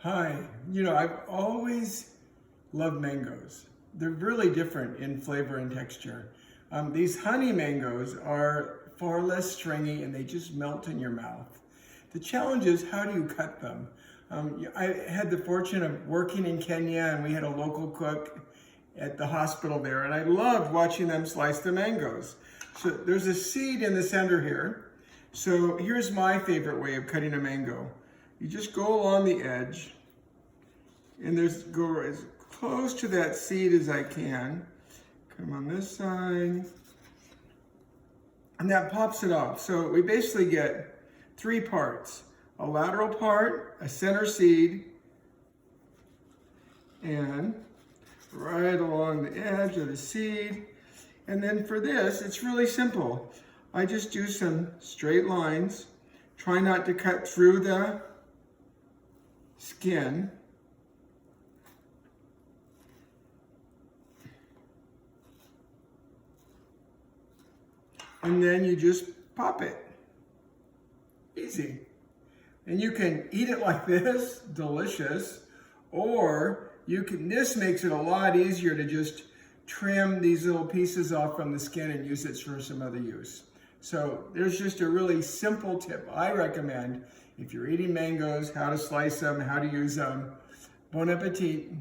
Hi, I've always loved mangoes. They're really different in flavor and texture. These honey mangoes are far less stringy and they just melt in your mouth. The challenge is, how do you cut them? I had the fortune of working in Kenya, and we had a local cook at the hospital there, and I loved watching them slice the mangoes. So there's a seed in the center here. So here's my favorite way of cutting a mango. You just go along the edge and go as close to that seed as I can. Come on this side. And that pops it off. So we basically get three parts: a lateral part, a center seed, and right along the edge of the seed. And then for this, it's really simple. I just do some straight lines. Try not to cut through the skin. And then you just pop it. Easy. And you can eat it like this, delicious, or this makes it a lot easier to just trim these little pieces off from the skin and use it for some other use. So there's just a really simple tip I recommend if you're eating mangoes: how to slice them, how to use them. Bon appetit.